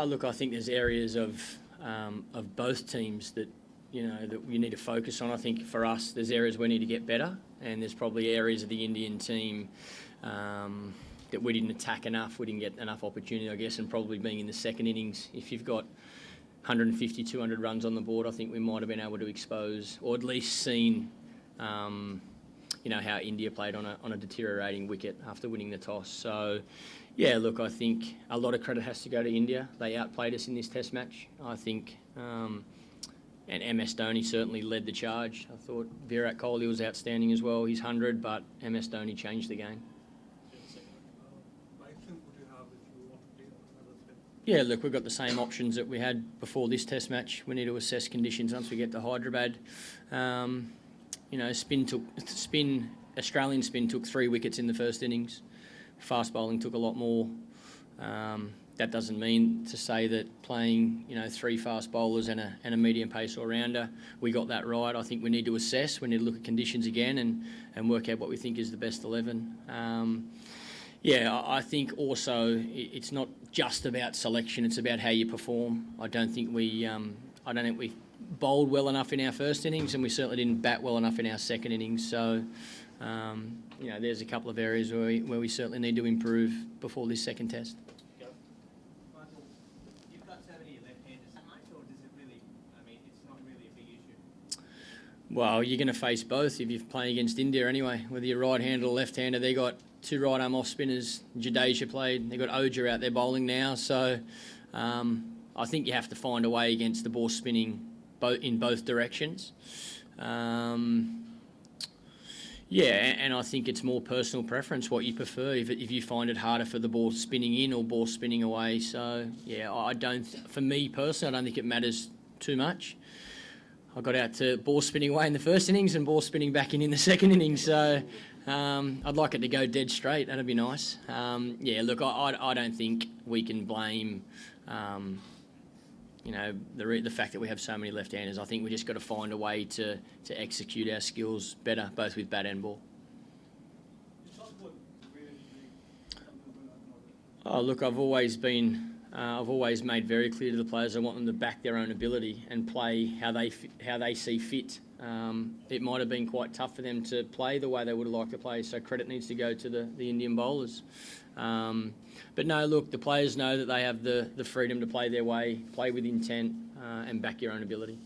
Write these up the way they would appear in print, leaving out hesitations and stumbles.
Look, I think there's areas of both teams that that we need to focus on. I think for us, there's areas we need to get better, and there's probably areas of the Indian team that we didn't attack enough. We didn't get enough opportunity, I guess, and probably being in the second innings. If you've got 150, 200 runs on the board, I think we might have been able to expose, or at least seen, how India played on a deteriorating wicket after winning the toss. So, yeah, look, I think a lot of credit has to go to India. They outplayed us in this Test match. I think, and MS Dhoni certainly led the charge. I thought Virat Kohli was outstanding as well. He's 100, but MS Dhoni changed the game. Yeah, look, we've got the same options that we had before this Test match. We need to assess conditions once we get to Hyderabad. Australian spin took 3 wickets in the first innings. Fast bowling took a lot more. That doesn't mean to say that playing 3 fast bowlers and a medium pace all-rounder, we got that right. I think we need to assess. We need to look at conditions again and work out what we think is the best 11. I think also it's not just about selection; it's about how you perform. I don't think we bowled well enough in our first innings, and we certainly didn't bat well enough in our second innings. So, there's a couple of areas where we certainly need to improve before this second Test. Michael, you've got so many left-handers, or does it really? It's not really a big issue. Well, you're going to face both if you're playing against India anyway. Whether you're right-hander or left-hander, they got 2 right-arm off-spinners. Jadeja played. They've got Oja out there bowling now. So I think you have to find a way against the ball spinning in both directions. And I think it's more personal preference, what you prefer, if you find it harder for the ball spinning in or ball spinning away. So, for me personally, I don't think it matters too much. I got out to ball spinning away in the first innings and ball spinning back in the second innings. So I'd like it to go dead straight. That'd be nice. Look, I don't think we can blame, the fact that we have so many left-handers. I think we just got to find a way to execute our skills better, both with bat and ball. Oh, look, I've always made very clear to the players I want them to back their own ability and play how they see fit. It might have been quite tough for them to play the way they would have liked to play, so credit needs to go to the Indian bowlers. But no, look, the players know that they have the freedom to play their way, play with intent, and back your own ability.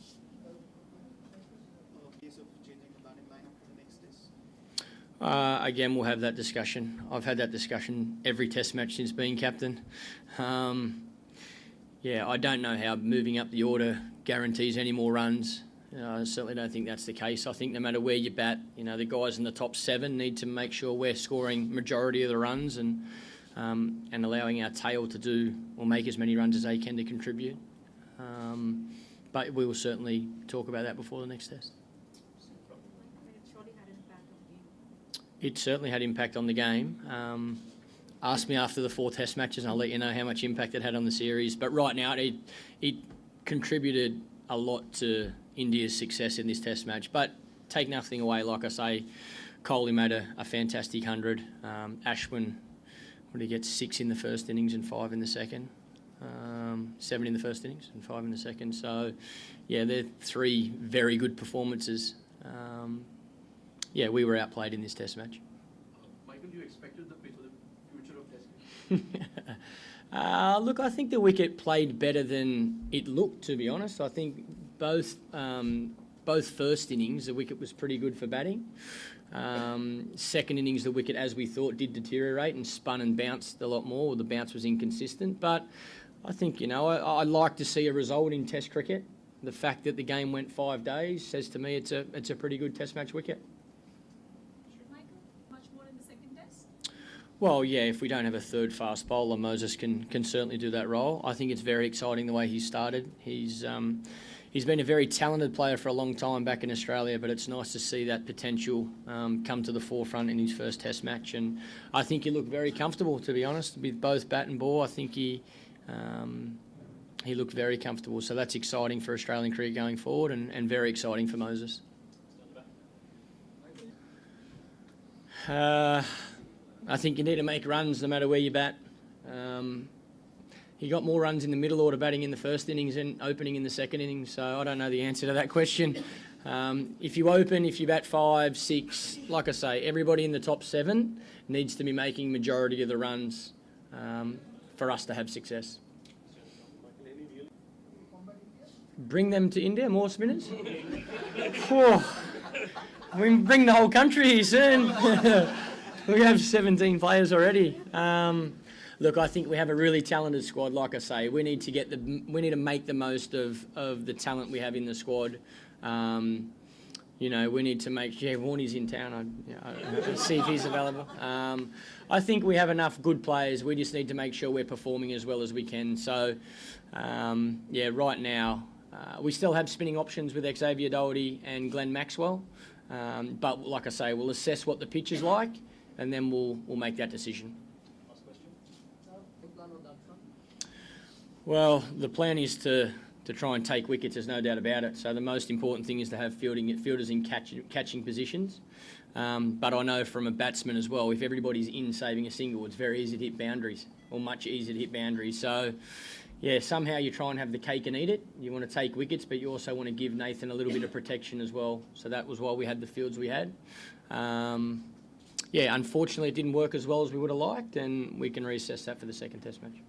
Again, we'll have that discussion. I've had that discussion every Test match since being captain. I don't know how moving up the order guarantees any more runs. I certainly don't think that's the case. I think no matter where you bat, the guys in the top 7 need to make sure we're scoring majority of the runs and allowing our tail to do or make as many runs as they can to contribute. But we will certainly talk about that before the next Test. It certainly had impact on the game. Ask me after the 4 Test matches and I'll let you know how much impact it had on the series. But right now, it contributed a lot to India's success in this Test match. But take nothing away, like I say, Kohli made a fantastic 100. Ashwin, what did he get? 6 in the first innings and 5 in the second. 7 in the first innings and 5 in the second. So, they're 3 very good performances. We were outplayed in this Test match. Michael, you expected the pitch for the future of Test? Look, I think the wicket played better than it looked, to be honest. I think both first innings, the wicket was pretty good for batting. Second innings, the wicket, as we thought, did deteriorate and spun and bounced a lot more. The bounce was inconsistent. But I think, I like to see a result in Test cricket. The fact that the game went 5 days says to me it's a pretty good Test match wicket. Well, if we don't have a third fast bowler, Moses can certainly do that role. I think it's very exciting the way he started. He's been a very talented player for a long time back in Australia, but it's nice to see that potential come to the forefront in his first Test match. And I think he looked very comfortable, to be honest, with both bat and ball. I think he looked very comfortable. So that's exciting for Australian cricket going forward and very exciting for Moses. I think you need to make runs no matter where you bat. he got more runs in the middle order batting in the first innings and opening in the second innings, so I don't know the answer to that question. If you open, if you bat 5, 6, like I say, everybody in the top 7 needs to be making majority of the runs for us to have success. Bring them to India, more spinners? Whew. We can bring the whole country here soon. We have 17 players already. Look, I think we have a really talented squad. Like I say, we need to make the most of the talent we have in the squad. You know, we need to make. Yeah, Warney's in town. I'll see if he's available. I think we have enough good players. We just need to make sure we're performing as well as we can. So, yeah, right now we still have spinning options with Xavier Doherty and Glenn Maxwell. But like I say, we'll assess what the pitch is like, and then we'll make that decision. Last question. Well, the plan is to try and take wickets, there's no doubt about it. So the most important thing is to have fielders in catching positions. But I know from a batsman as well, if everybody's in saving a single, it's very easy to hit boundaries, or much easier to hit boundaries. So, yeah, somehow you try and have the cake and eat it. You want to take wickets, but you also want to give Nathan a little bit of protection as well. So that was why we had the fields we had. Yeah, unfortunately it didn't work as well as we would have liked, and we can reassess that for the second test match.